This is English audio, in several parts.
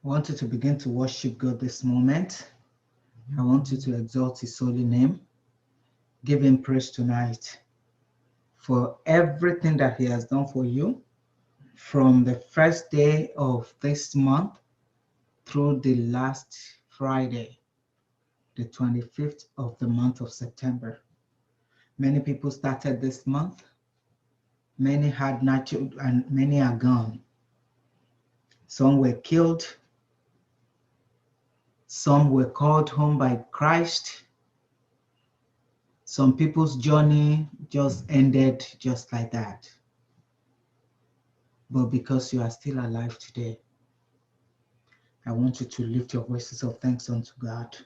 I want you to begin to worship God this moment. I want you to exalt His holy name. Give Him praise tonight for everything that He has done for you from the first day of this month through the last Friday, the 25th of the month of September. Many people started this month. Many had natural and many are gone. Some were killed. Some were called home by Christ. Some people's journey just ended just like that. But because you are still alive today, I want you to lift your voices of thanks unto God.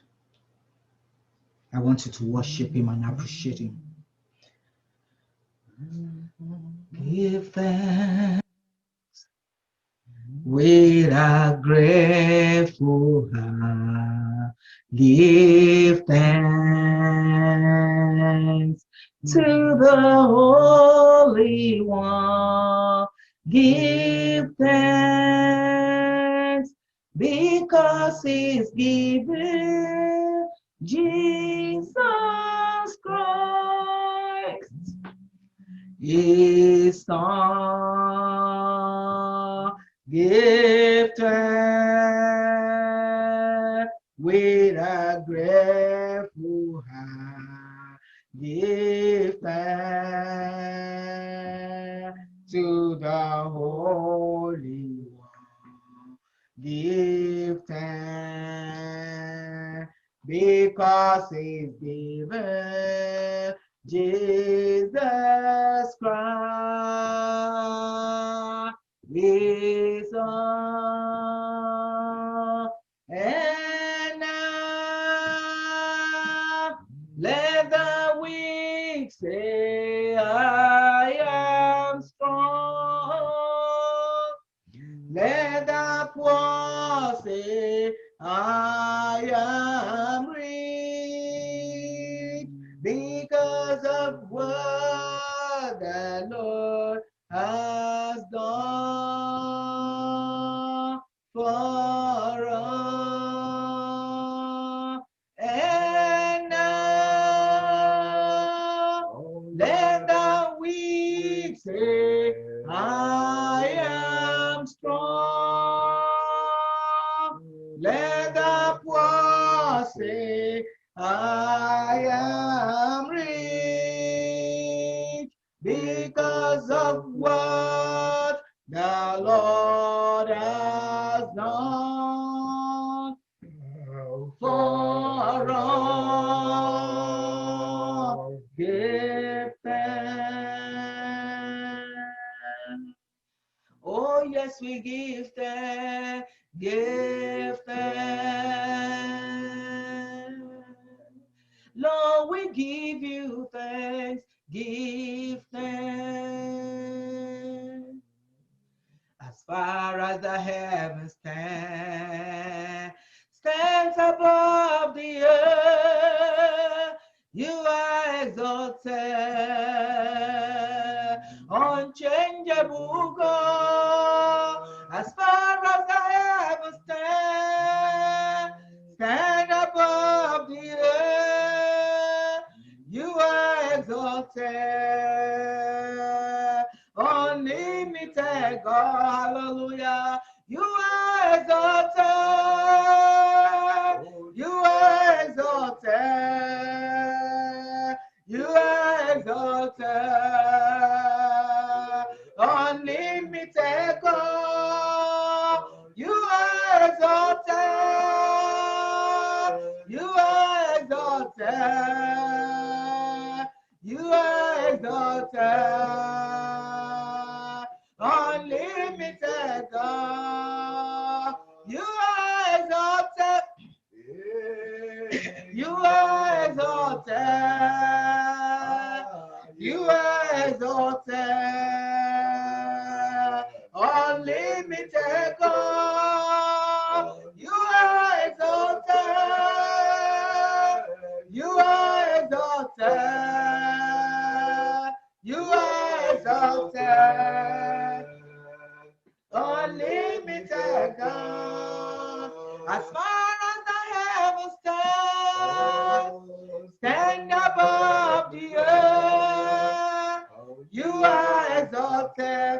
I want you to worship Him and appreciate Him. Give thanks with a grateful heart. Give thanks to the Holy One. Give thanks because He's given Jesus Christ His Son. Give thanks with a grateful heart. Give thanks to the Holy One. Give thanks because He's given Jesus Christ His Son. And now let the weak say, I am strong. Let the poor say, I am rich, because of what the Lord has done for us. And now let the weak say, I am strong. Let the poor say, I am rich, because of what the Lord has done for us. Give thanks. Oh, yes, we give thanks. Give thanks. Lord, we give you thanks. Give thanks. As far as the heavens stands above the earth, you are exalted, unchangeable God. As far as the heavens stand above the earth, you are exalted, unlimited God, hallelujah. You are exalted, you are exalted, you are exalted, unlimited God. You are exalted, you are exalted, you are exalted, unlimited God. You are exalted, you are exalted, you are exalted, unlimited God. You are exalted, you are exalted, you are exalted, unlimited God. As far as the heavens stand above the earth, you are exalted,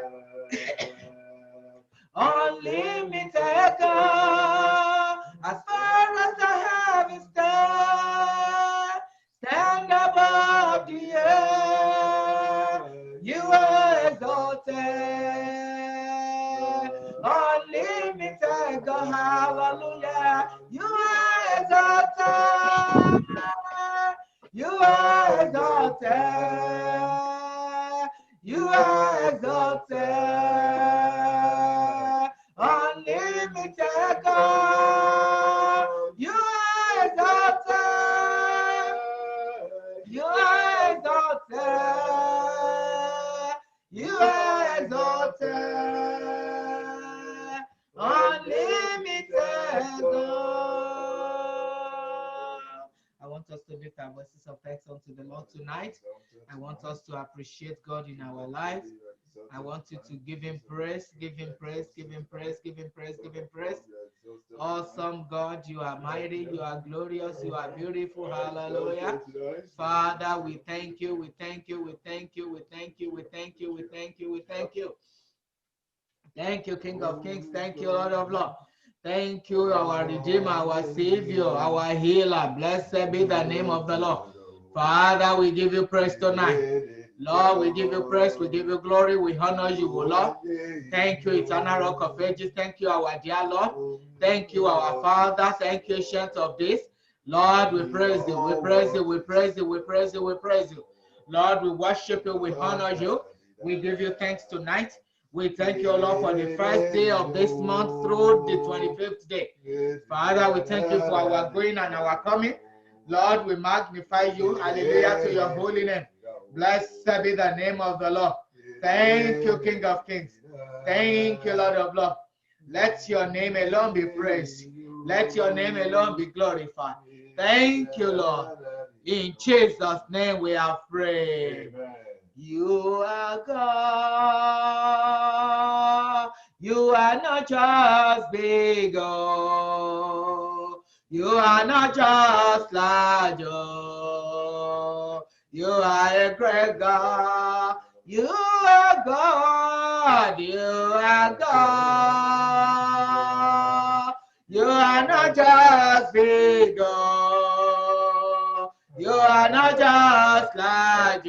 unlimited God. As far as the heavens stand above the earth, you are exalted, unlimited God. Hallelujah. You are exalted. You are exalted. You are exalted. Unlimited God. You are exalted. You are exalted. You are exalted. Unlimited God. I want us to lift our voices of thanks unto the Lord tonight. I want us to appreciate God in our lives. I want you to give him praise, give him praise, give him praise, give him praise, give him praise. Awesome God, you are mighty, you are glorious, you are beautiful. Hallelujah. Father, we thank you, we thank you, we thank you, we thank you, we thank you, we thank you, we thank you. Thank you, King of Kings. Thank you, Lord of Lords. Thank you, our Redeemer, our Savior, our Healer. Blessed be the name of the Lord. Father, we give you praise tonight. Lord, we give you praise, we give you glory, we honor you, Lord. Thank you, Eternal Rock of Ages. Thank you, our dear Lord. Thank you, our Father. Thank you, Ancient of Days. Lord, we praise you, we praise you, we praise you, we praise you, we praise you. Lord, we worship you, we honor you. We give you thanks tonight. We thank you, Lord, for the first day of this month through the 25th day. Father, we thank you for our going and our coming. Lord, we magnify you. Hallelujah to your holy name. Blessed be the name of the Lord. Thank you, King of Kings. Thank you, Lord of Lords. Let your name alone be praised. Let your name alone be glorified. Thank you, Lord. In Jesus' name we are prayed. You are God. You are not just big God. You are not just large. You are a great God. You are God. You are God. You are not just big God. You are not just large.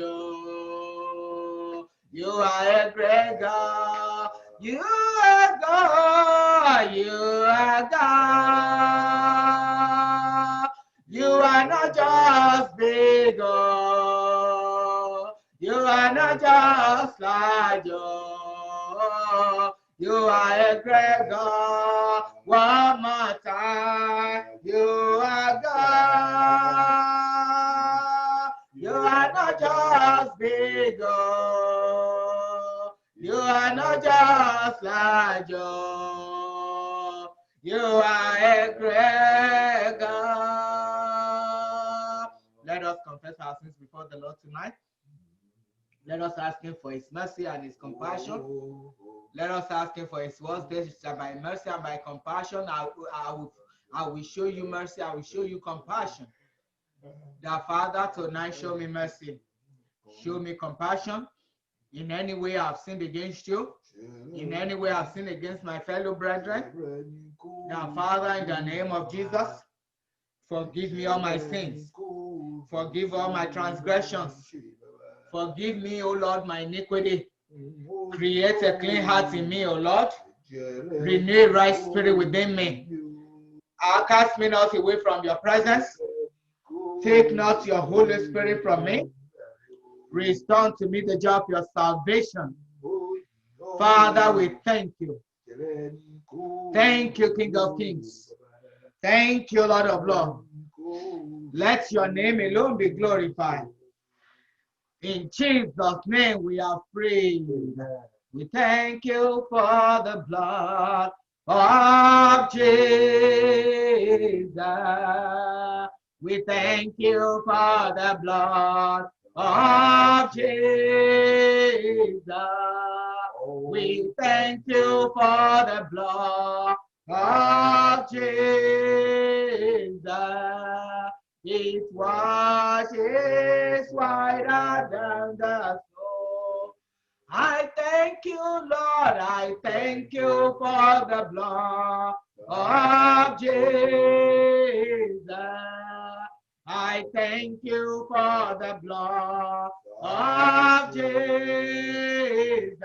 You are a great God. You are God. You are God. You are not just big God. You are not just large. You are a great God. One more time. You are God. You are not just big God. You are not just large. You are a great God. Let us confess our sins before the Lord tonight. Let us ask him for his mercy and his compassion. Let us ask him for his words. By mercy and by compassion, I will show you mercy. I will show you compassion. The Father, tonight, show me mercy. Show me compassion. In any way I've sinned against you. In any way I've sinned against my fellow brethren. The Father, in the name of Jesus, forgive me all my sins. Forgive all my transgressions. Forgive me, O Lord, my iniquity. Create a clean heart in me, O Lord. Renew a right spirit within me. Cast me not away from your presence. Take not your Holy Spirit from me. Restore to me the joy of your salvation. Father, we thank you. Thank you, King of Kings. Thank you, Lord of Lords. Let your name alone be glorified. In Jesus' name we are free. We thank you for the blood of Jesus. We thank you for the blood of Jesus. We thank you for the blood of Jesus. It washes whiter than the snow. I thank you, Lord. I thank you for the blood of Jesus. I thank you for the blood of Jesus.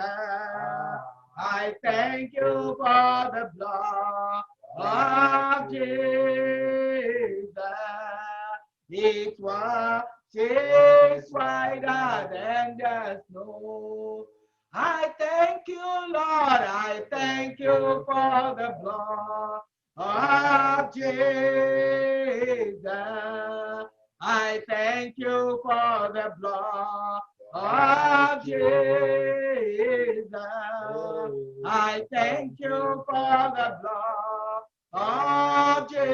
I thank you for the blood of Jesus. It washes whiter than the snow. I thank you, Lord. I thank you for the blood of Jesus. I thank you for the blood of Jesus. I thank you for the blood of Jesus.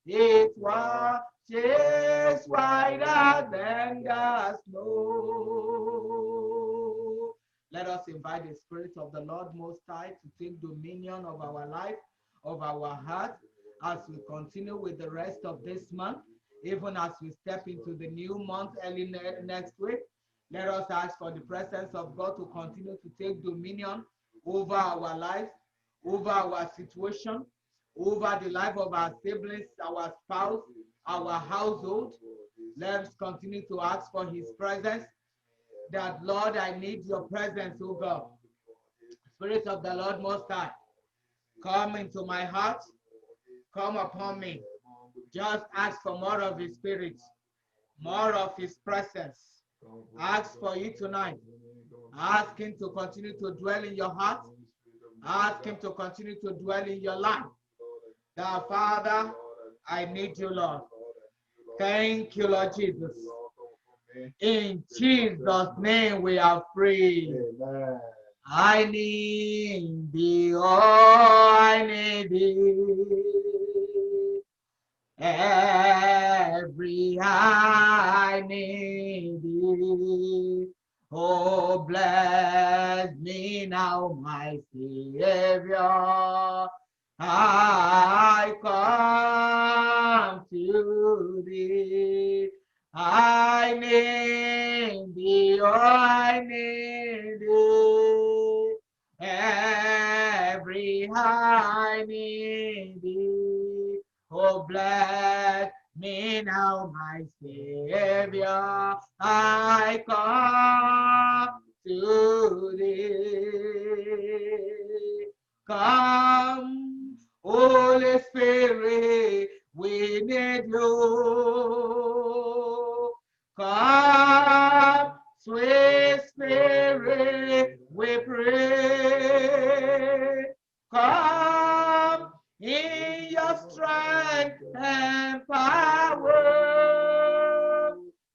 It washes whiter than the snow. Let us invite the Spirit of the Lord Most High to take dominion of our life, of our heart, as we continue with the rest of this month, even as we step into the new month early next week. Let us ask for the presence of God to continue to take dominion over our lives, over our situation, over the life of our siblings, our spouse, our household. Let's continue to ask for his presence. That, Lord, I need your presence, oh God. Spirit of the Lord Most High, come into my heart, come upon me. Just ask for more of his spirit, more of his presence. Ask for you tonight. Ask him to continue to dwell in your heart. Ask him to continue to dwell in your life. Now, Father, I need you, Lord. Thank you, Lord Jesus. In Jesus' name we are free. I need thee, oh, I need thee. Every I need thee. Oh, bless me now, my Savior. I come to thee. I need thee, oh, I need thee. Every I need thee. Oh, bless me now, my Savior. I come to thee. Come, Holy Spirit, we need you. Come, sweet Spirit, we pray. Come in your strength and power.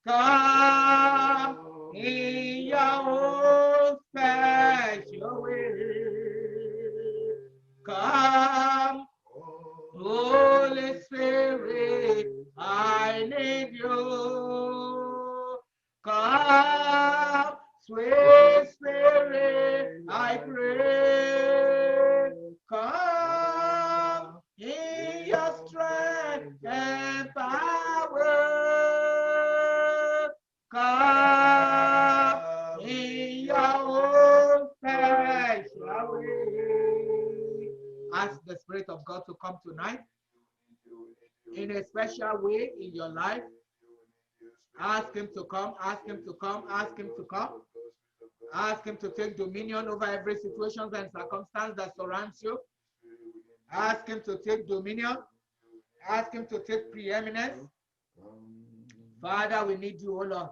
Come in your own special way. Come, Holy Spirit, I need you. Come, sweet Spirit, I pray. Come in your strength and power. Come in your own special way. Ask the Spirit of God to come tonight in a special way in your life. Ask him to come, ask him to come, ask him to come. Ask him to take dominion over every situation and circumstance that surrounds you. Ask him to take dominion. Ask him to take preeminence. Father, we need you, O Lord.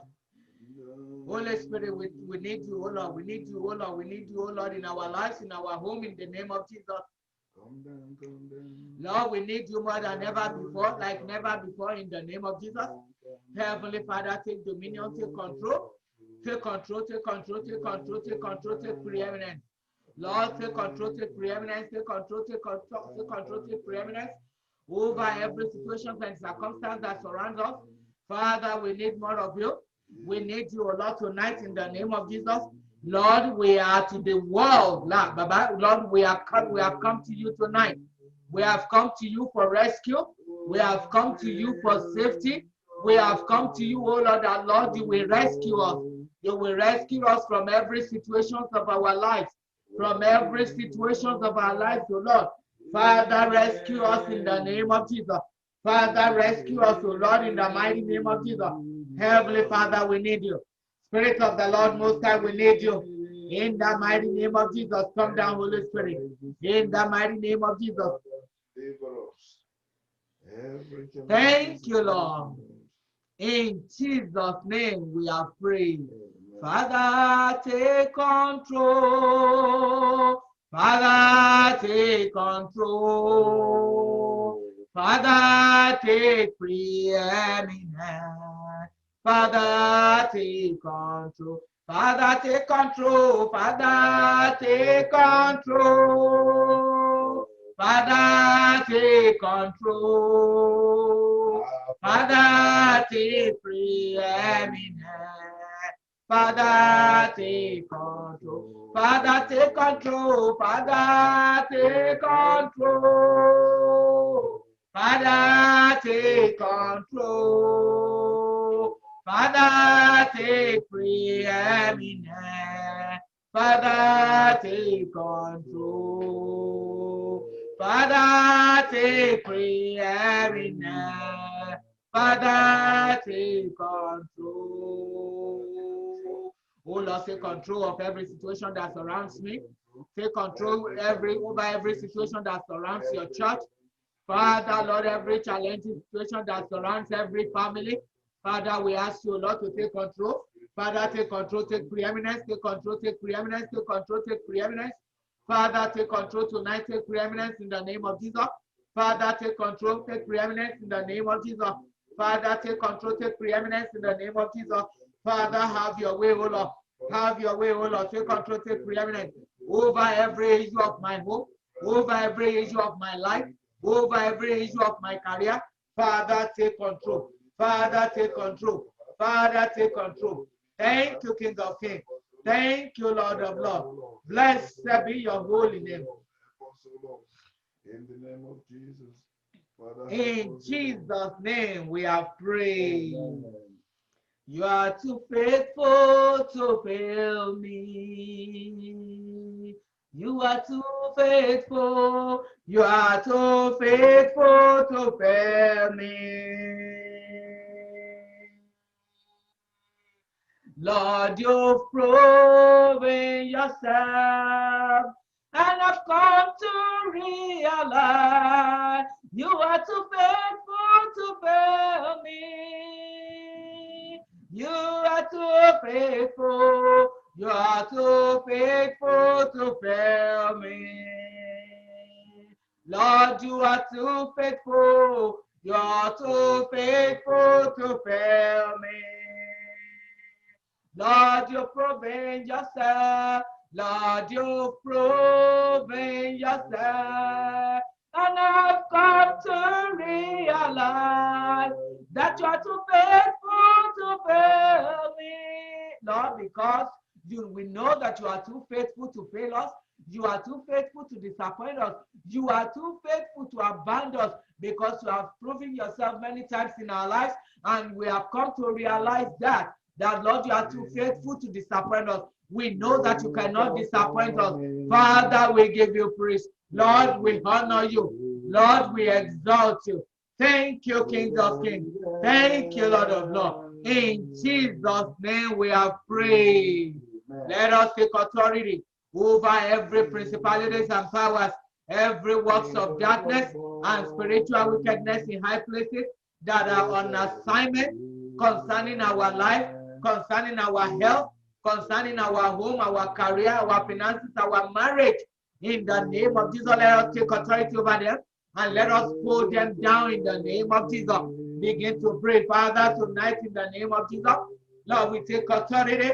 Holy Spirit, we need you, O Lord. We need you, O Lord. We need you, O Lord, in our lives, in our home, in the name of Jesus. Lord, we need you more than ever before, like never before, in the name of Jesus. Heavenly Father, take dominion, take control. Take control, take control, take control, take control, take preeminence. Lord, take control, take preeminence, take control, take control, take control, take preeminence over every situation and circumstance that surrounds us. Father, we need more of you. We need you, O Lord, tonight in the name of Jesus. Lord, we are to the world. Lord, we have come to you tonight. We have come to you for rescue. We have come to you for safety. We have come to you, oh Lord, that Lord, you will rescue us. You will rescue us from every situation of our lives, from every situation of our lives, oh Lord. Father, rescue us in the name of Jesus. Father, rescue us, oh Lord, in the mighty name of Jesus. Heavenly Father, we need you. Spirit of the Lord Most High, we need you. In the mighty name of Jesus, come down, Holy Spirit. In the mighty name of Jesus. Thank you, Lord. In Jesus' name we are praying. Father, take control. Father, take control. Father, take preeminence. Father, take control. Father, take control. Father, take control. Father, take control. Father, take preeminence. Father, take control. Father, take control. Father, take control. Father, take control. Father, take preeminence. Father, take control. Father, take preeminence. Father, take control. Oh Lord, take control of every situation that surrounds me. Take control over every situation that surrounds your church. Father, Lord, every challenging situation that surrounds every family. Father, we ask you, Lord, to take control. Father, take control, take preeminence, take control, take preeminence, take control, take preeminence. Father, take control tonight, take preeminence in the name of Jesus. Father, take control, take preeminence in the name of Jesus. Father, take control, take preeminence in the name of Jesus. Father, have your way, O Lord. Have your way, O Lord. Take control, take preeminence over every issue of my home, over every issue of my life, over every issue of my career. Father, take control. Father, take control. Father, take control. Thank you, King of Kings. Thank you, Lord of Lords. Blessed be your holy name. In the name of Jesus. Father, in Jesus' name we are praying. You are too faithful to fail me. You are too faithful. You are too faithful to fail me. Lord, you've proven yourself, and I've come to realize you are too faithful to fail me. You are too faithful. You are too faithful to fail me. Lord, you are too faithful. You are too faithful to fail me. Lord, you've proven yourself. Lord, you've proven yourself. And I've come to realize that you are too faithful to fail me. Lord, because we know that you are too faithful to fail us. You are too faithful to disappoint us. You are too faithful to abandon us, because you have proven yourself many times in our lives, and we have come to realize that Lord, you are too faithful to disappoint us. We know that you cannot disappoint us. Father, we give you praise. Lord, we honor you. Lord, we exalt you. Thank you, King of Kings. Thank you, Lord of Lords. In Jesus' name we are praying. Let us take authority over every principalities and powers, every works of darkness and spiritual wickedness in high places that are on assignment concerning our life, concerning our health, concerning our home, our career, our finances, our marriage. In the name of Jesus, let us take authority over them and let us pull them down in the name of Jesus. Begin to pray, Father, tonight in the name of Jesus. Lord, we take authority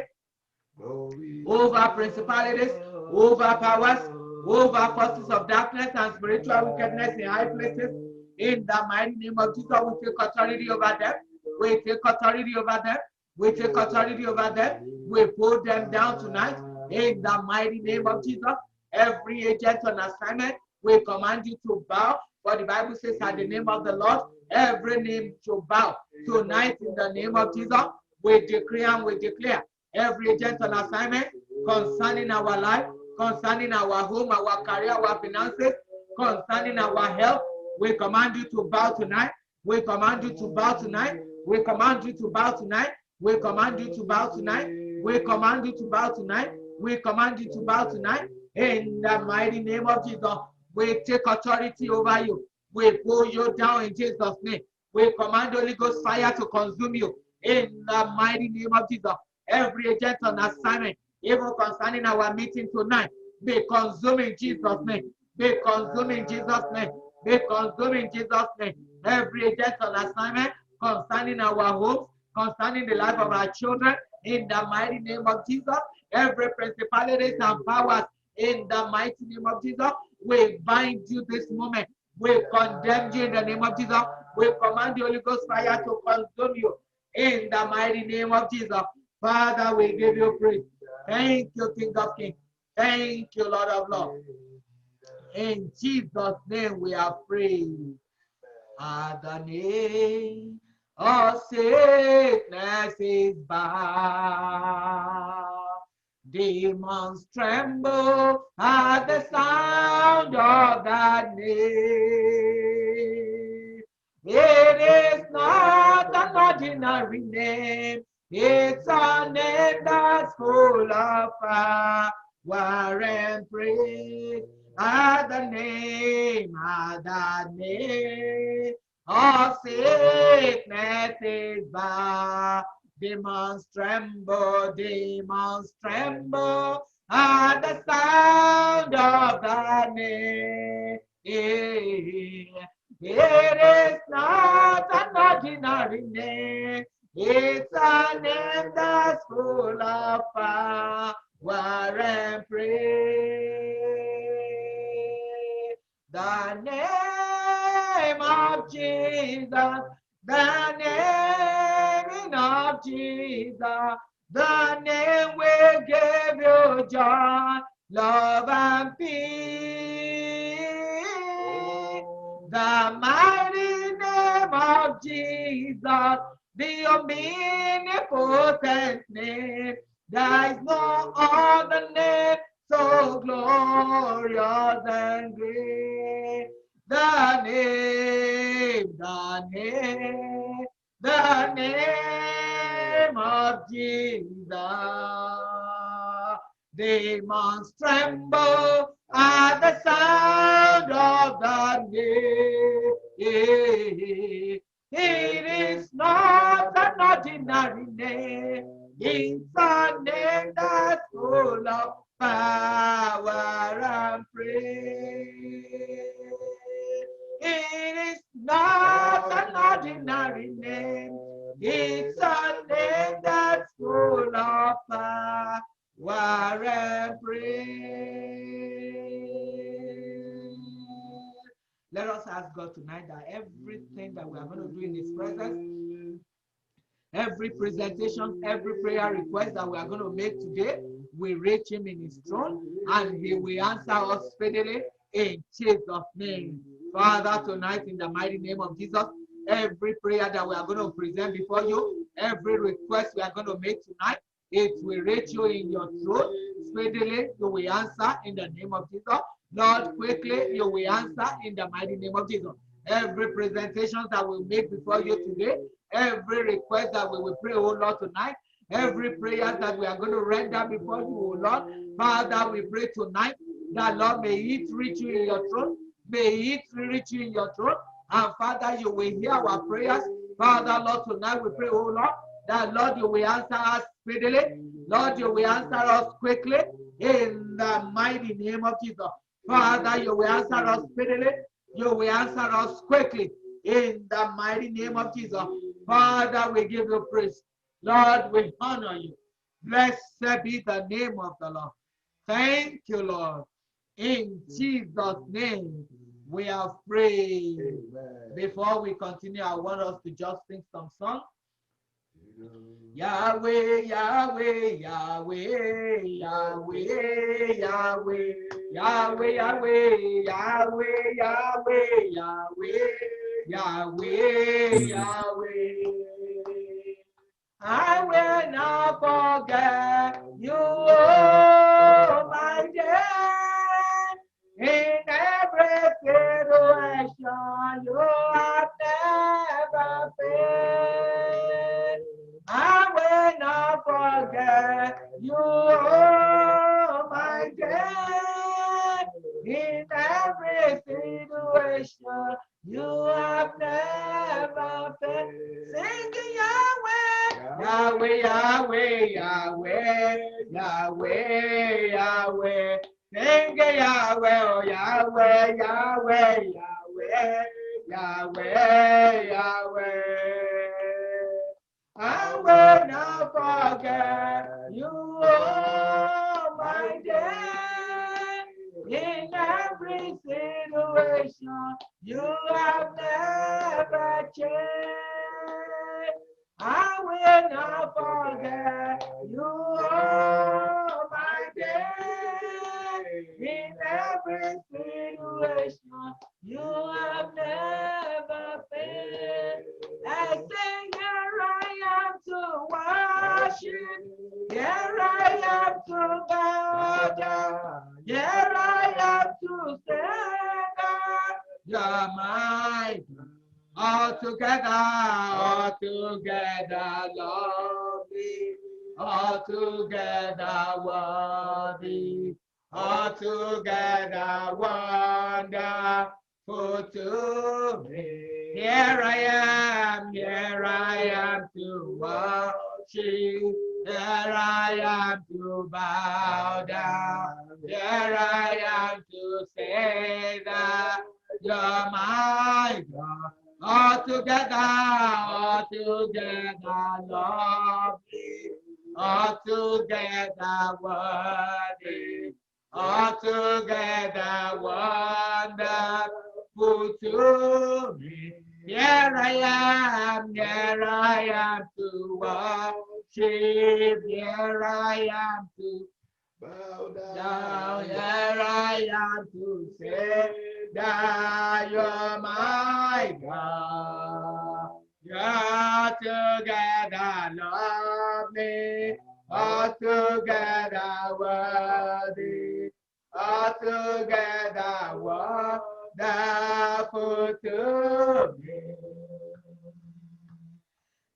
over principalities, over powers, over forces of darkness and spiritual wickedness in high places. In the mighty name of Jesus, we take authority over them. We take authority over them. We take authority over them. We pull them down tonight. In the mighty name of Jesus, every agent on assignment We command you to bow. For the Bible says, at the name of the Lord, every name should bow. Tonight, in the name of Jesus, we decree and we declare every agent on assignment concerning our life, concerning our home, our career, our finances, concerning our health. We command you to bow tonight. We command you to bow tonight. We command you to bow tonight. We command you to bow tonight. We command you to bow tonight. We command you to bow tonight. In the mighty name of Jesus, we take authority over you. We pull you down in Jesus' name. We command Holy Ghost fire to consume you. In the mighty name of Jesus, every agent on assignment, even concerning our meeting tonight, be consumed in Jesus' name. Be consumed in Jesus' name. Be consumed in Jesus' name. Every agent on assignment concerning our homes, concerning the life of our children, in the mighty name of Jesus. Every principalities and powers, in the mighty name of Jesus, we bind you this moment. We condemn you in the name of Jesus. We command the Holy Ghost fire to consume you in the mighty name of Jesus. Father, we give you praise. Thank you, King of Kings. Thank you, Lord of Lords. In Jesus' name we are praying. At the name of sickness is bound. Demons tremble at the sound of that name. It is not an ordinary name. It's a name that's full of power and praise. At the name of sickness is bound. Demons tremble at the sound of the name. It is not an ordinary name. It's a name that's full of power and praise. The name of Jesus, the name of Jesus, the name will give you joy, love, and peace. The mighty name of Jesus, the omnipotent name. There is no other name so glorious and great. The name of Jesus. Demons tremble at the sound of the name. It is not an ordinary name. It's a name that's full of power and praise. It is not an ordinary name. It's a name that's full of power and praise. Let us ask God tonight that everything that we are going to do in His presence, every presentation, every prayer request that we are going to make today, we reach Him in His throne and He will answer us speedily in Jesus' name. Father, tonight in the mighty name of Jesus, every prayer that we are going to present before you, every request we are going to make tonight, it will reach you in your throne speedily. You will answer in the name of Jesus. Lord, quickly you will answer in the mighty name of Jesus. Every presentation that we make before you today, every request that we will pray, oh Lord, tonight, every prayer that we are going to render before you, oh Lord, Father, we pray tonight that, Lord, may it reach you in your throne. May it reach you in your throne. And Father, you will hear our prayers. Father, Lord, tonight we pray, oh Lord, that, Lord, you will answer us speedily. Lord, you will answer us quickly in the mighty name of Jesus. Father, you will answer us speedily. You will answer us quickly in the mighty name of Jesus. Father, we give you praise. Lord, we honor you. Blessed be the name of the Lord. Thank you, Lord. In Jesus' name, we have prayed. Before we continue, I want us to just sing some song. Yahweh, Yahweh, Yahweh, Yahweh, Yahweh, Yahweh, Yahweh, Yahweh, Yahweh, Yahweh, Yahweh. I will not forget you, oh my dear. In every situation, you have never failed. I will not forget you, oh my dear. In every situation, you have never failed. Sing Yahweh, Yahweh, Yahweh, Yahweh, Yahweh, Yahweh. Sing Yahweh, oh Yahweh, Yahweh, Yahweh, Yahweh, Yahweh. I will not forget you, oh my dear. In every situation, you have never changed. I will not forget you, oh my dear. In every situation, you have never failed. I say, here I am to worship. Here I am to bow down. Here I am to stand up. You're my God. All together lovely, all together worthy, all together wonderful to me. Here I am to worship. Here I am to bow down. Here I am to say that you're my God. All together lovely, all together worthy, all together wonderful to me. Here I am to worship. Here I am to Bow down. down. Here I am to say that you're my God. You're together lovely, all together worthy, all together wonderful to me.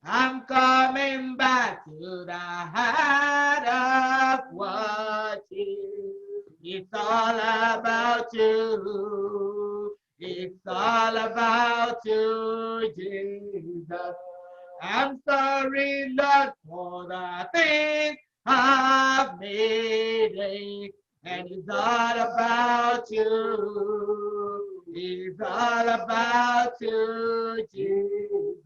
I'm coming back to the heart of worship. It's all about you. It's all about you, Jesus. I'm sorry, Lord, for the things I've made. And it's all about you. It's all about you, Jesus.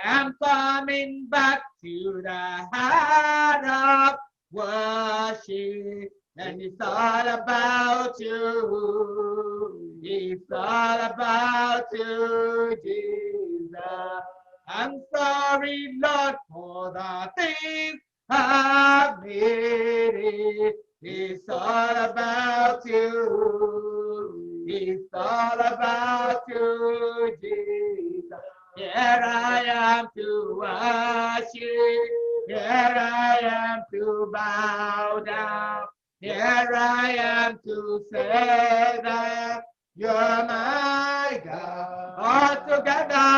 I'm coming back to the heart of worship. And it's all about you. It's all about you, Jesus. I'm sorry, Lord, for the things I've made. It's all about you. It's all about you, Jesus. Here I am to worship. Here I am to bow down. Here I am to say that you're my God. All together,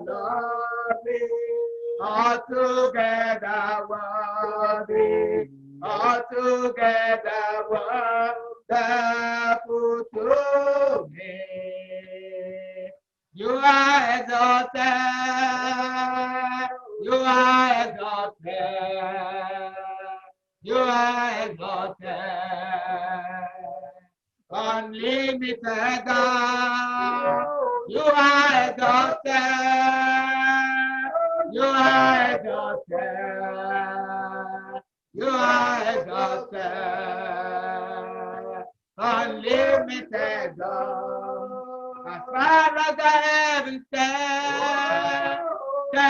lovely. All together, worthy. All together, wonderful to me. You are exalted. You are exalted. You are exalted. Unlimited God. You are exalted. You are exalted. You are exalted. Unlimited God. As far as the heavens stand,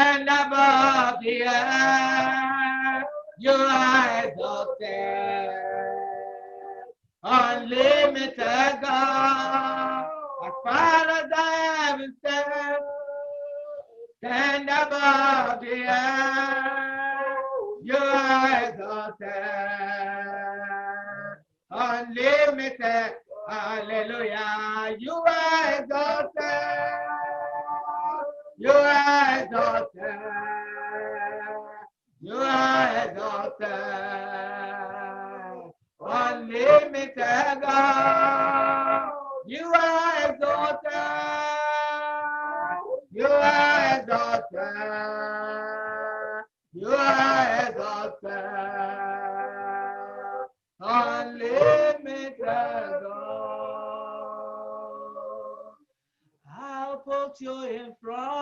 stand above the earth. You are exalted, unlimited God, as far as the heavens stand above the earth. You are exalted, unlimited. Hallelujah. You are exalted. You are exalted. You are exalted. Unlimited God. You are exalted. You are exalted. You are exalted. Unlimited God. I'll put you in front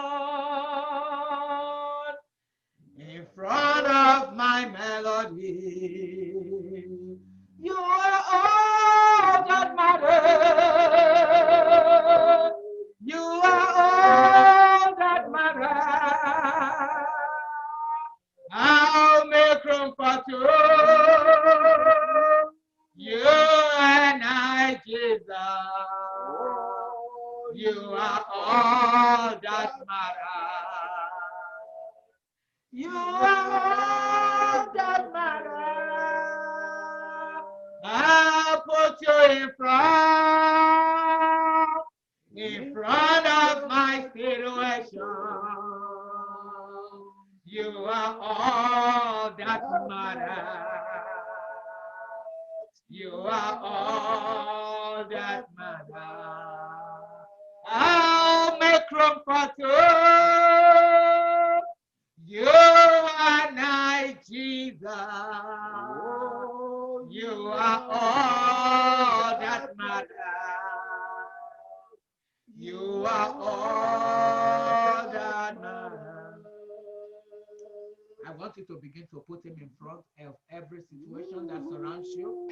of my melody. You are all that matters. You are all that matters. I'll make room for two. You and I, Jesus. You are all that matters. You are all that matters. I'll put you in front of my situation. You are all that matters. You are all that matters. I'll make room for two. You and I, Jesus. You are all that matters. You are all that matters. I want you to begin to put him in front of every situation that surrounds you.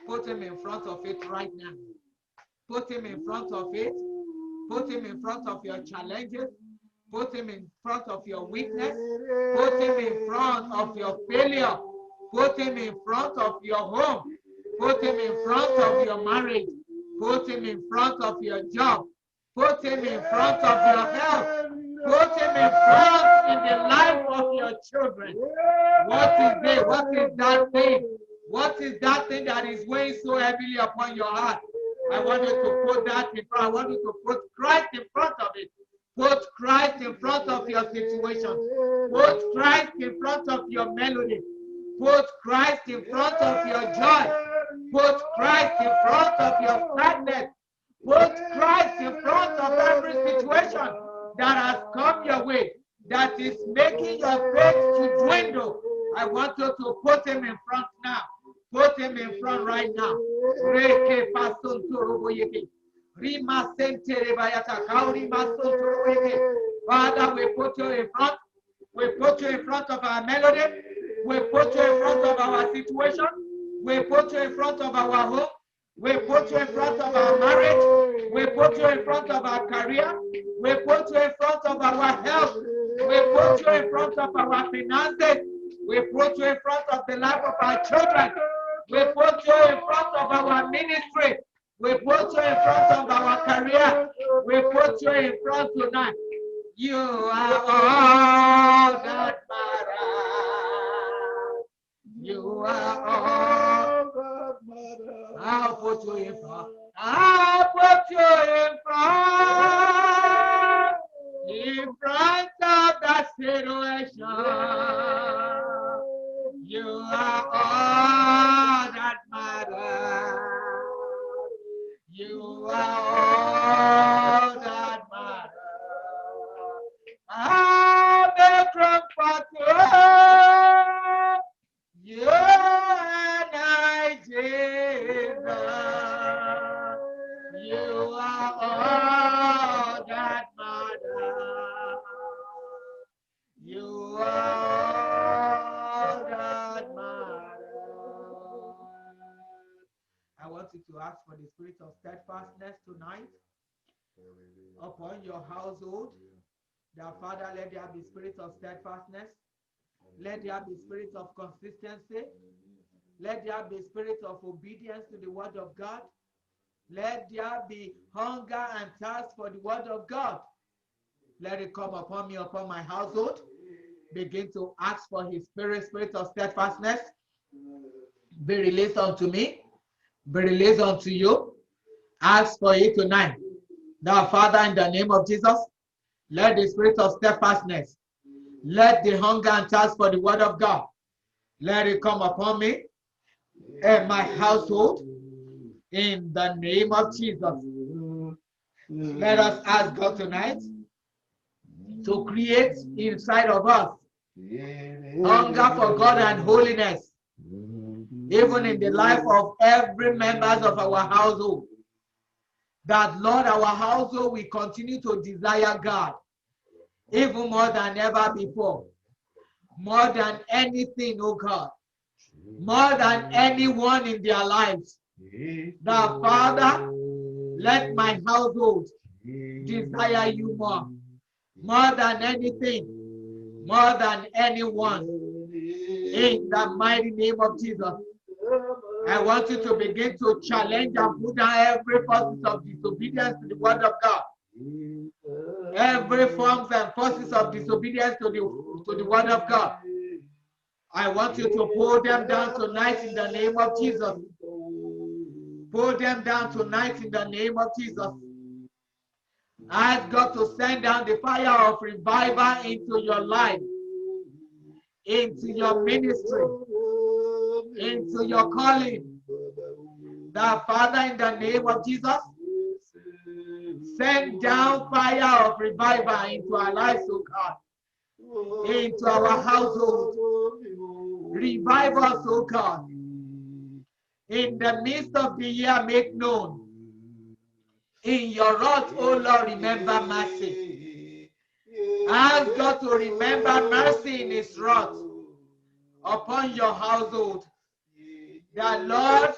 Put him in front of it right now. Put him in front of it. Put him in front of your challenges. Put him in front of your weakness. Put him in front of your failure. Put him in front of your home. Put him in front of your marriage. Put him in front of your job. Put him in front of your health. Put him in front in the life of your children. What is it? What is that thing? What is that thing that is weighing so heavily upon your heart? I want you to put that in front. I want you to put Christ in front of it. Put Christ in front of your situation. Put Christ in front of your melody. Put Christ in front of your joy. Put Christ in front of your sadness. Put Christ in front of every situation that has come your way, that is making your faith to dwindle. I want you to put him in front now. Put him in front right now. Father, we put you in front. We put you in front of our melody. We put you in front of our situation. We put you in front of our home. We put you in front of our marriage. We put you in front of our career. We put you in front of our health. We put you in front of our finances. We put you in front of the life of our children. We put you in front of our ministry. We put you in front of our career. We put you in front tonight. You are all that matters. You are all that matters. I'll put you in front. I'll put you in front of that situation. You are all that matters. You are all that matters. I'm the comfort. You and I, Jesus. You are all that matters. You are all that matters. I want you to ask for the spirit of steadfastness tonight upon your household. That Father, let there be spirit of steadfastness. Let there be spirit of consistency. Let there be spirit of obedience to the word of God. Let there be hunger and thirst for the word of God. Let it come upon me, upon my household. Begin to ask for his spirit of steadfastness. Be released unto me. Be released unto you. Ask for it tonight. Now, Father, in the name of Jesus, let the spirit of steadfastness, let the hunger and thirst for the word of God, let it come upon me and my household in the name of Jesus. Let us ask God tonight to create inside of us hunger for God and holiness, even in the life of every members of our household. That, Lord, our household will continue to desire God even more than ever before, more than anything, oh God, more than anyone in their lives. That, Father, let my household desire you more than anything, more than anyone. In the mighty name of Jesus, I want you to begin to challenge and put down every forces of disobedience to the word of God. Every forms and forces of disobedience to the word of God. I want you to pull them down tonight in the name of Jesus. Pull them down tonight in the name of Jesus. Ask God to send down the fire of revival into your life, into your ministry, into your calling. That, Father, in the name of Jesus, send down fire of revival into our lives, oh God, into our household. Revive us, oh God. In the midst of the year, make known. In your wrath, oh Lord, remember mercy. Ask God to remember mercy in his wrath upon your household. That, Lord,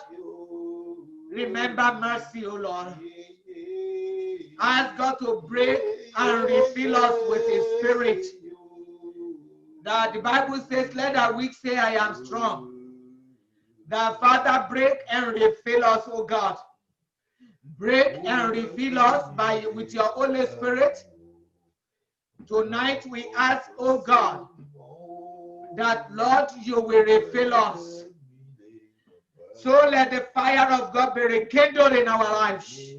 remember mercy, oh Lord. Ask God to break and refill us with his spirit. That the Bible says, let the weak say, I am strong. That, Father, break and refill us, oh God. Break and refill us with your Holy Spirit. Tonight we ask, oh God, that, Lord, you will refill us. So let the fire of God be rekindled in our lives.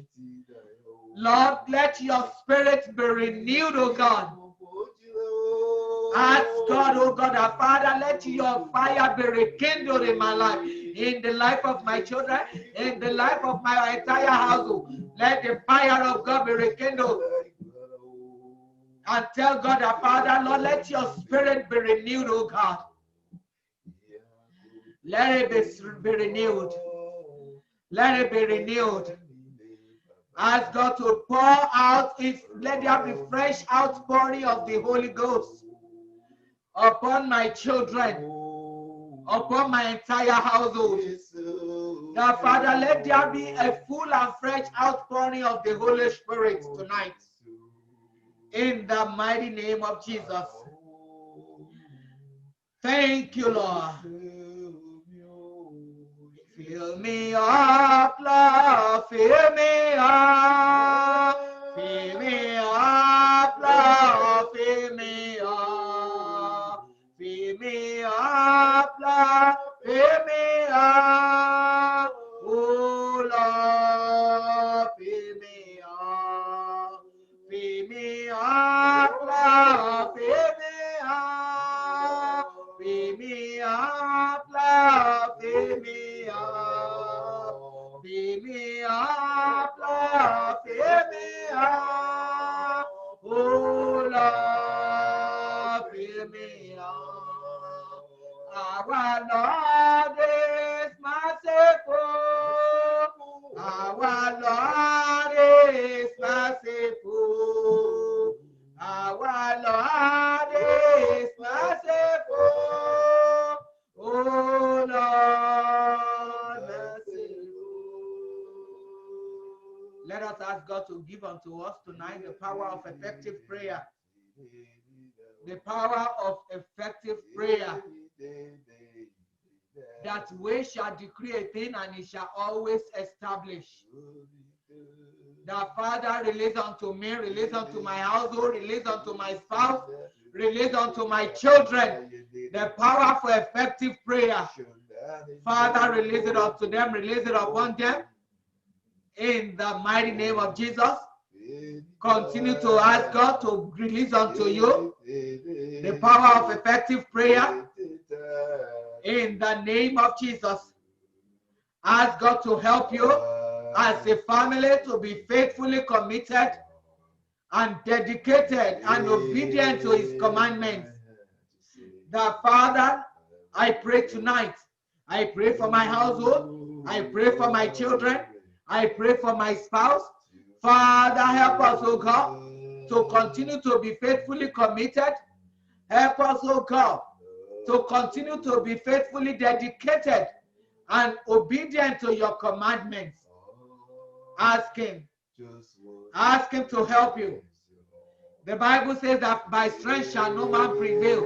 Lord, let your spirit be renewed, oh God. Ask God, oh God, our Father, let your fire be rekindled in my life, in the life of my children, in the life of my entire household. Let the fire of God be rekindled. And tell God, our Father, Lord, let your spirit be renewed, oh God. Let it be renewed. Let it be renewed. Ask God to pour out, let there be fresh outpouring of the Holy Ghost upon my children, upon my entire household. Now, Father, let there be a full and fresh outpouring of the Holy Spirit tonight. In the mighty name of Jesus. Thank you, Lord. Fill me up, Lord, fill me up. Fill me up, Lord, fill me up. Fill me up, Lord, fill me up. Oh, Lord, fill me up. Fill me up, Lord, fill me up. Fill me up, Lord, fill me up. Fill me up, Lord, fill me up. Oh, Lord, fill me up. Our Lord is merciful. Our Lord is merciful. Our Lord is merciful. Oh, Lord, merciful. Let us ask God to give unto us tonight the power of effective prayer. The power of effective prayer, that we shall decree a thing and it shall always establish. The Father, release unto me, release unto my household, release unto my spouse, release unto my children the power for effective prayer. Father, release it unto them, release it upon them. In the mighty name of Jesus, continue to ask God to release unto you the power of effective prayer. In the name of Jesus, ask God to help you as a family to be faithfully committed and dedicated and obedient to his commandments. The Father, I pray tonight. I pray for my household. I pray for my children. I pray for my spouse. Father, help us, oh God, to continue to be faithfully committed. Help us, oh God, to continue to be faithfully dedicated and obedient to your commandments. Ask him to help you. The Bible says that by strength shall no man prevail.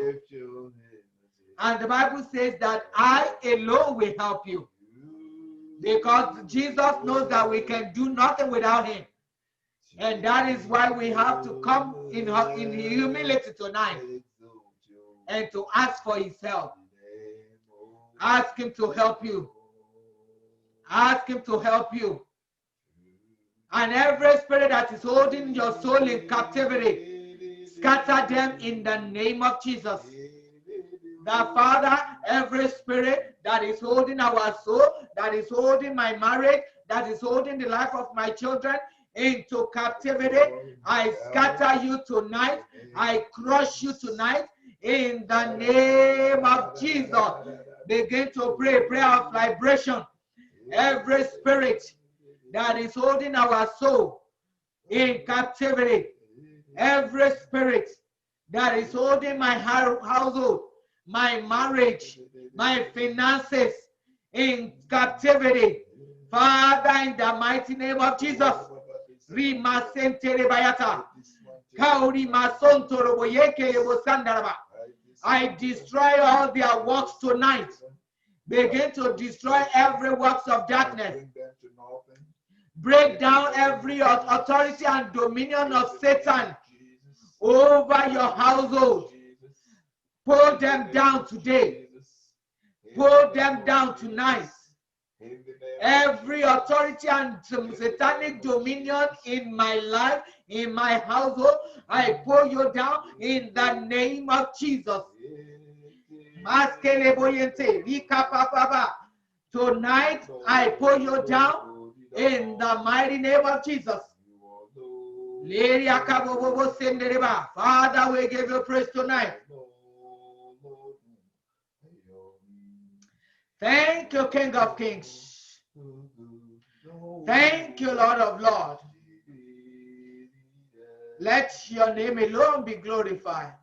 And the Bible says that I alone will help you. Because Jesus knows that we can do nothing without him. And that is why we have to come in humility tonight and to ask for his help. Ask him to help you. Ask him to help you. And every spirit that is holding your soul in captivity, scatter them in the name of Jesus. The Father, every spirit that is holding our soul, that is holding my marriage, that is holding the life of my children into captivity, I scatter you tonight. I crush you tonight in the name of Jesus. Begin to pray, prayer of liberation. Every spirit that is holding our soul in captivity, every spirit that is holding my household, my marriage, my finances in captivity, Father, in the mighty name of Jesus, I destroy all their works tonight. Begin to destroy every works of darkness. Break down every authority and dominion of Satan over your household. Pull them down today. Pull them down tonight. Every authority and satanic dominion in my life, in my household, I pull you down in the name of Jesus. Tonight, I pull you down in the mighty name of Jesus. Father, we give you praise tonight. Thank you, King of Kings. Thank you, Lord of Lords. Let your name alone be glorified.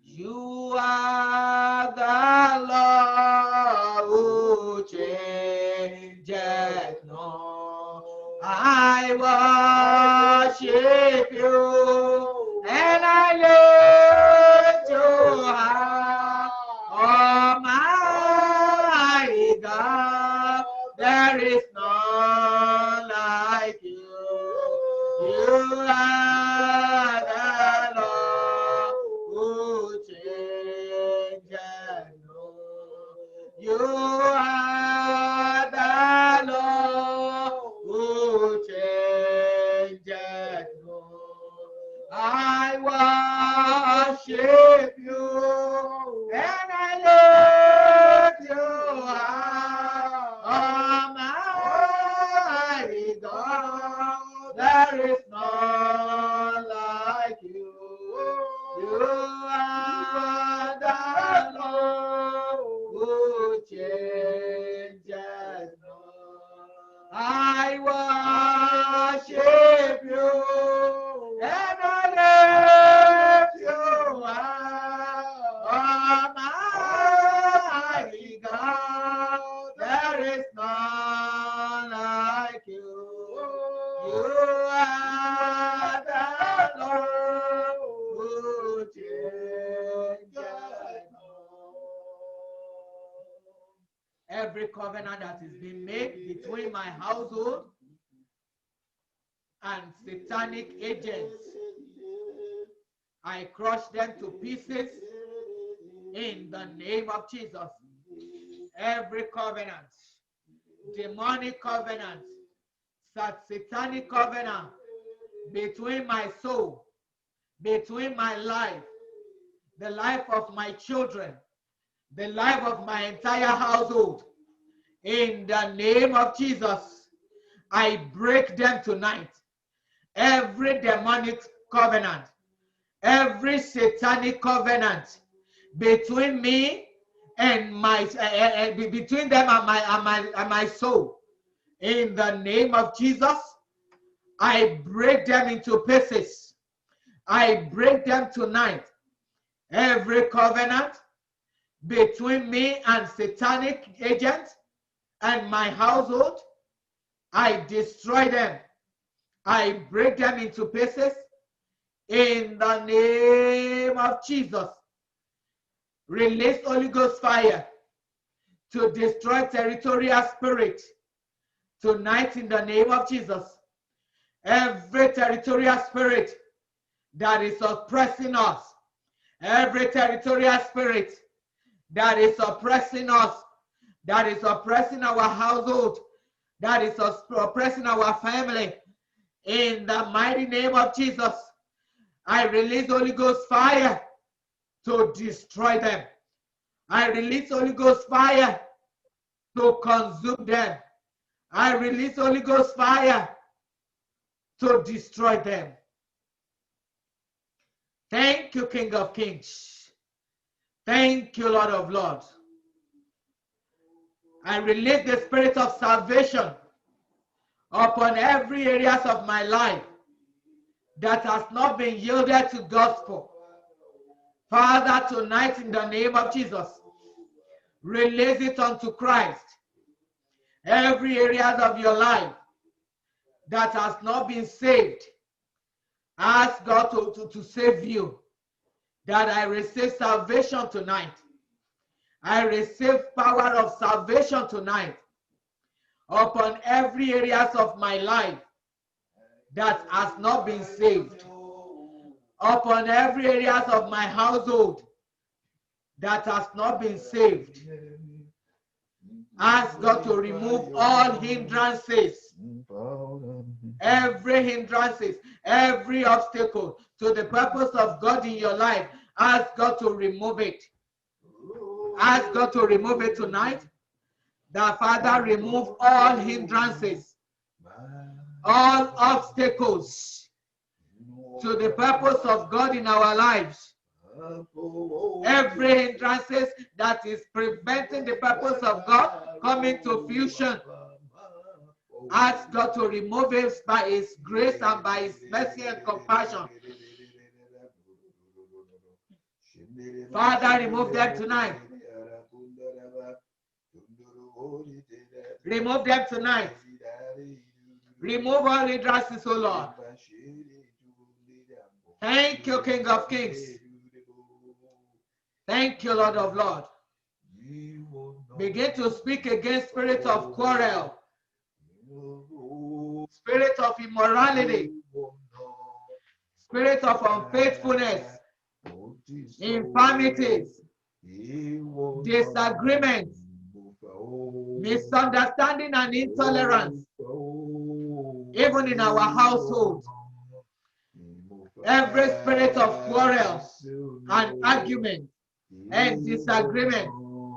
You are the Lord who changes not. I worship you and I lift you high. Almighty God, there is none like you. You are the Lord who changes not. You are the Lord who changes not. I worship you and I lift you high. Almighty God, there is none like you. You are the Lord who changes not. I worship you and I lift you high. Almighty God, there is none like you. You are the Lord covenant that is being made between my household and satanic agents, I crush them to pieces in the name of Jesus. Every covenant, demonic covenant, satanic covenant between my soul, between my life, the life of my children, the life of my entire household, in the name of Jesus, I break them tonight. Every demonic covenant, every satanic covenant between me and my between them and my soul, in the name of Jesus, I break them into pieces. I break them tonight. Every covenant between me and satanic agents and my household, I destroy them. I break them into pieces in the name of Jesus. Release Holy Ghost fire to destroy territorial spirit tonight in the name of Jesus. Every territorial spirit that is oppressing us, every territorial spirit that is oppressing us, that is oppressing our household, that is oppressing our family, in the mighty name of Jesus, I release Holy Ghost fire to destroy them. I release Holy Ghost fire to consume them. I release Holy Ghost fire to destroy them. Thank you, King of Kings. Thank you, Lord of Lords. I release the spirit of salvation upon every areas of my life that has not been yielded to gospel. Father, tonight in the name of Jesus, release it unto Christ. Every areas of your life that has not been saved, ask God to save you. That I receive salvation tonight. I receive power of salvation tonight upon every areas of my life that has not been saved, upon every areas of my household that has not been saved. Ask God to remove all hindrances, every hindrances, every obstacle to the purpose of God in your life. Ask God to remove it. Ask God to remove it tonight. The Father, remove all hindrances, all obstacles to the purpose of God in our lives. Every hindrances that is preventing the purpose of God coming to fruition. Ask God to remove it by His grace and by His mercy and compassion. Father, remove them tonight. Remove them tonight. Remove all hindrances, O Lord. Thank you, King of Kings. Thank you, Lord of Lords. Begin to speak against spirit of quarrel, spirit of immorality, spirit of unfaithfulness, infirmities, disagreements, misunderstanding and intolerance, even in our household. Every spirit of quarrel and argument and disagreement,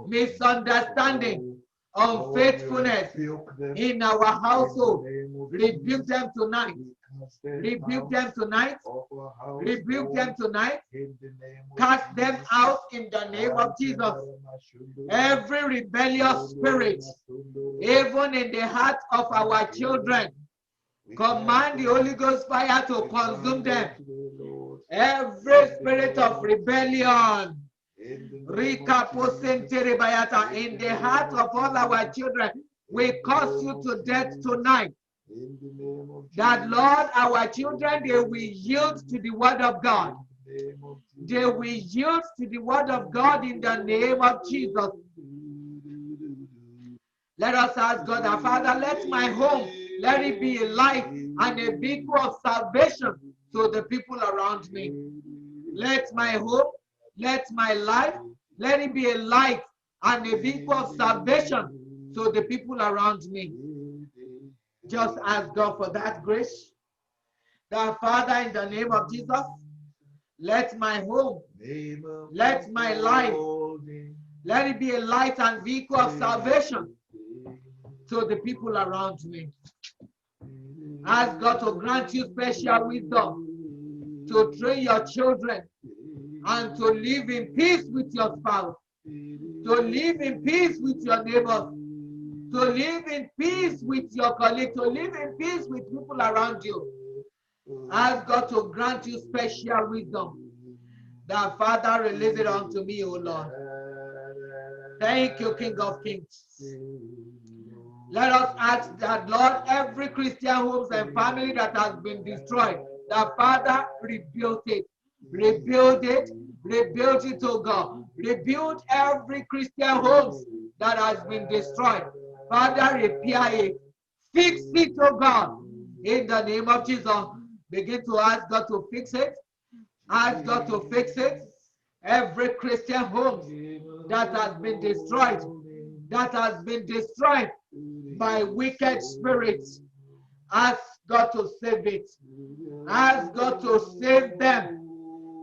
misunderstanding, unfaithfulness in our household, rebuke them tonight. Rebuke them tonight. Rebuke them tonight. Cast them out in the name of Jesus. Every rebellious spirit, even in the heart of our children, command the Holy Ghost fire to consume them. Every spirit of rebellion, in the heart of all our children, we cause you to death tonight. That, Lord, our children, they will yield to the word of God. They will yield to the word of God in the name of Jesus. Let us ask God, our Father, let my home, let it be a light and a vehicle of salvation to the people around me. Let my home, let my life, let it be a light and a vehicle of salvation to the people around me. Just ask God for that grace. That Father, in the name of Jesus, let my home, let my life, let it be a light and vehicle of salvation to the people around me. Ask God to grant you special wisdom to train your children and to live in peace with your spouse, to live in peace with your neighbors, to live in peace with your colleagues, to live in peace with people around you. Ask God to grant you special wisdom. That Father, release it unto me, O Lord. Thank you, King of Kings. Let us ask that, Lord, every Christian homes and family that has been destroyed, that Father, rebuild it. Rebuild it. Rebuild it, oh God. Rebuild every Christian homes that has been destroyed. Father, repair it. Fix it, oh God. In the name of Jesus, begin to ask God to fix it. Ask God to fix it. Every Christian home that has been destroyed, by wicked spirits, ask God to save it. Ask God to save them.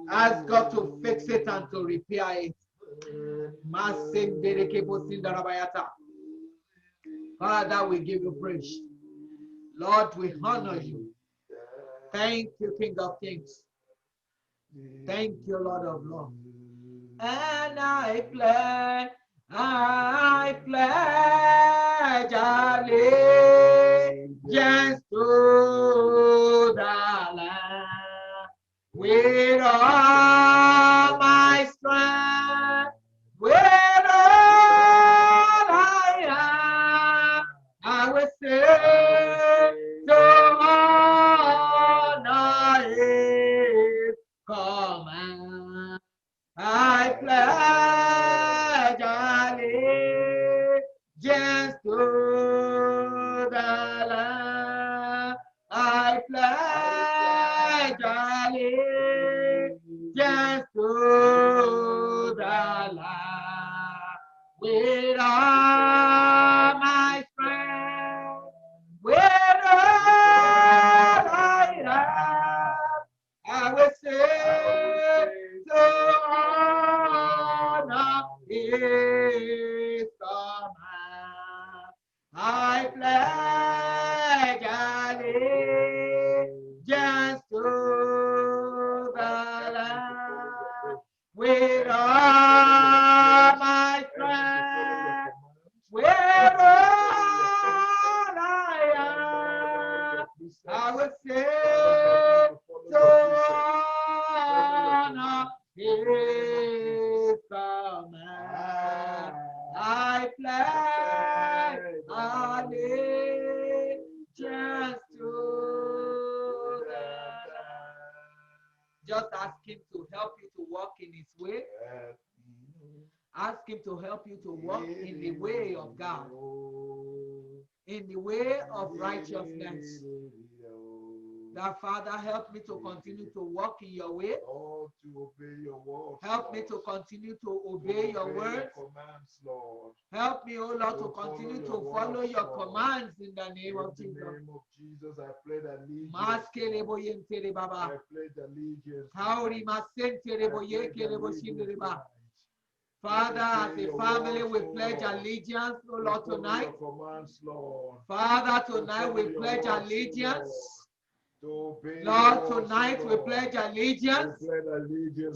Ask God to fix it and to repair it. Father, we give you praise. Lord, we honor you. Thank you, King of Kings. Thank you, Lord of Lords. And I pledge allegiance to the land with all my strength, with all I am. I will say to honor His command. I pledge allegiance to the land. I pledge allegiance to the land with all my strength, with all I have. I will say to honor His command. I pledge allegiance to the land with all my strength, with all I am. I will say to honor His command. I pledge allegiance to the land. Just ask Him to help you to walk in His way. Ask Him to help you to walk in the way of God, in the way of righteousness. That Father, help me to continue to walk in your way. Lord, to obey your word. Help me to continue to obey your words. Commands, Lord. Help me, oh Lord, to continue to follow your commands in the name of Jesus. In the name of Jesus, I pledge allegiance. I pledge allegiance. Father, as a family, we pledge allegiance, oh Lord, tonight. Father, tonight we pledge allegiance. Lord, tonight we pledge allegiance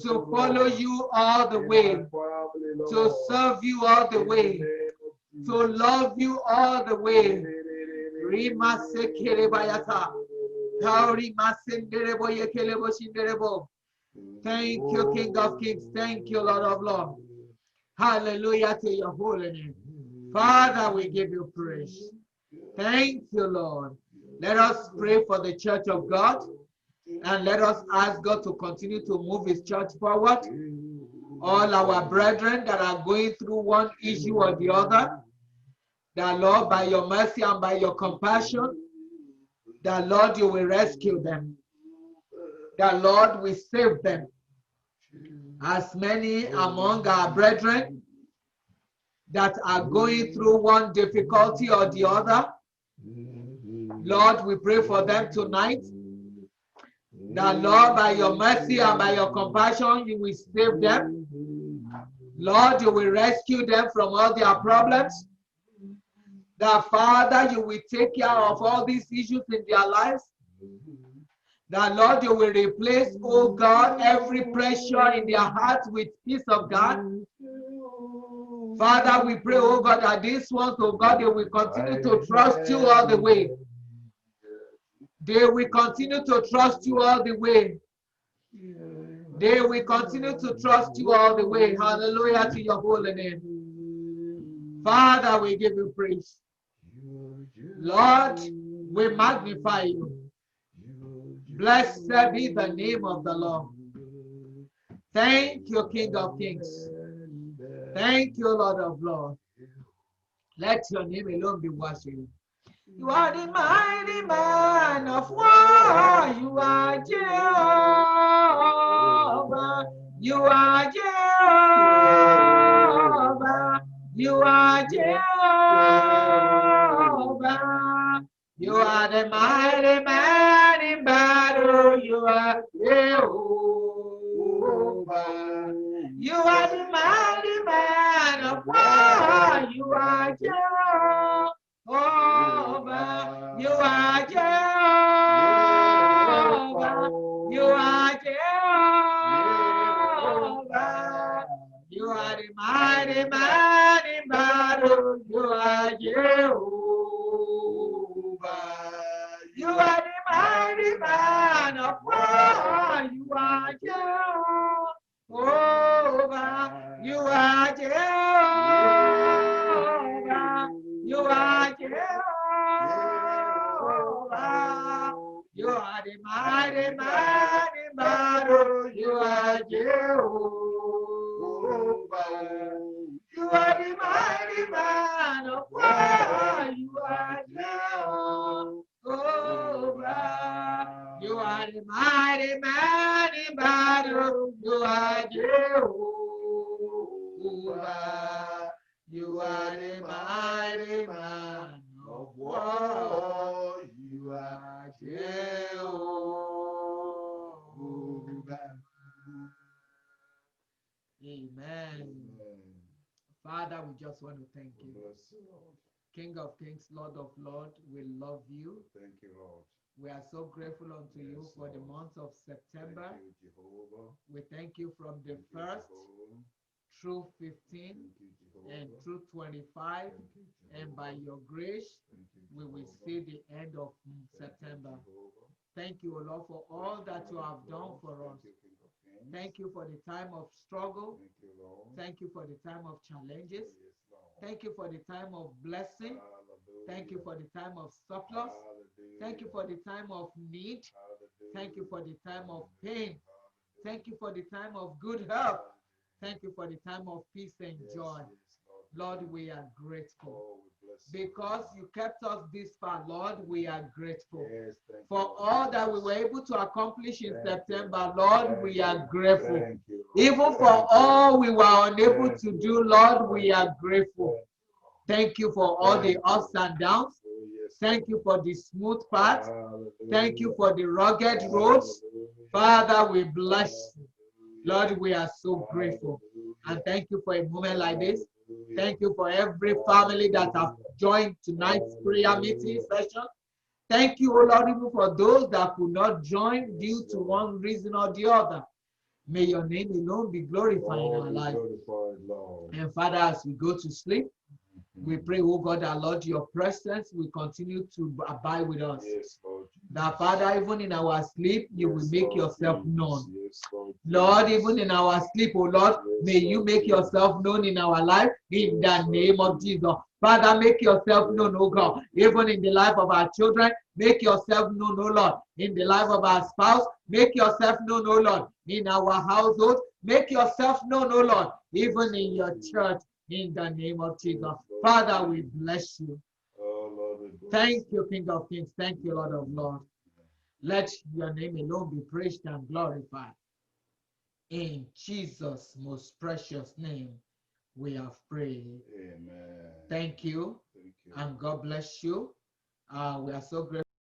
to follow you all the way, to serve you all the way, to love you all the way. Thank you, King of Kings. Thank you, Lord of Lords. Hallelujah to your holy name. Father, we give you praise. Thank you, Lord. Let us pray for the church of God, and let us ask God to continue to move His church forward. All our brethren that are going through one issue or the other, That, Lord, by your mercy and by your compassion, that, Lord, you will rescue them. That, Lord, we save them. As many among our brethren that are going through one difficulty or the other, Lord, we pray for them tonight. That, Lord, by your mercy and by your compassion, you will save them. Lord, you will rescue them from all their problems. That, Father, you will take care of all these issues in their lives. That, Lord, you will replace, oh God, every pressure in their hearts with peace of God. Father, we pray, oh God, that these ones, oh God, they will continue to trust you all the way. They will continue to trust you all the way. They will continue to trust you all the way. Hallelujah to your holy name. Father, we give you praise. Lord, we magnify you. Blessed be the name of the Lord. Thank you, King of Kings. Thank you, Lord of Lords. Let your name alone be worshipped. You are the mighty man of war. You are Jehovah. You are Jehovah. You are Jehovah. You are the mighty man in battle. You are Jehovah. You are the mighty man of war. You are Jehovah. You are Jehovah. You are Jehovah. You are the mighty man in battle. You are Jehovah. You are the mighty man of war. You are Jehovah. You are Jehovah. You are Jehovah. You are the mighty man in battle. You are Jehovah. You are the mighty man of war. You are Jehovah. You are the mighty man in battle. You are Jehovah. You are the mighty man of war. You are Jehovah. Amen. Father, we just want to thank you. King of Kings, Lord of Lords, we love you. Thank you, Lord. We are so grateful unto you Yes, for the Lord. month of September. Thank you, Jehovah. We thank you from the Thank you, 1st Jehovah. through 15 Thank you, Jehovah. and through 25. Thank you, And by Jehovah. your grace, Thank you, we will Jehovah. see the end of Thank you, September. Jehovah. Thank you, O Lord, for all that you have done for us. Thank you, King of Kings. Thank you for the time of struggle. Thank you, Lord. Thank you for the time of challenges. Yes, Lord. Thank you for the time of blessing. Hallelujah. Thank you for the time of surplus. Hallelujah. Thank you for the time of need. Hallelujah. Thank you for the time of pain. Hallelujah. Thank you for the time of good health. Thank you for the time of peace and Yes, joy. yes, Lord, we are grateful. Oh, we bless you. Because you kept us this far, Lord, we are grateful. Yes, thank you, For Lord all that we Jesus. were able to accomplish in Thank you. September, Lord, Thank we you. are grateful. Thank you, Lord. Even Thank for you. all we were unable Thank to you. do, Lord, we are grateful. Thank Thank you for all the Thank ups you. and downs. you. Oh, yes, Thank you for the smooth path. Hallelujah. Thank you for the rugged roads. Hallelujah. Father, we bless you. Hallelujah. Lord, we are so grateful. And Hallelujah. thank you for a moment like this. Hallelujah. Thank you for every family that have joined tonight's prayer meeting session. Thank you, O Lord, even for those that could not join due to one reason or the other. May your name alone be glorified in Oh, our be life. glorified, Lord. And Father, as we go to sleep, we pray, oh God, that Lord, your presence will continue to abide with us. Yes, Lord. That Father, even in our sleep, you will Yes, make Lord yourself Jesus. known. Yes, Lord. Lord, Jesus. even in our sleep, oh Lord, Yes, may you Lord make Jesus. yourself known in our life in Yes, the Lord name of Jesus. Jesus. Father, make yourself Yes, known, oh God, Lord. even in the life of our children. Make yourself known, oh Lord, in the life of our spouse. Make yourself known, oh Lord, in our household. Make yourself known, oh Lord, even in your church. in the name of Jesus. Father, we bless you. Oh, Lord, we bless Thank you, King of Kings. Thank you, Lord of Lords. Let your name alone be praised and glorified. In Jesus' most precious name, we have prayed. Amen. Thank you, Thank you. and God bless you. We are so grateful.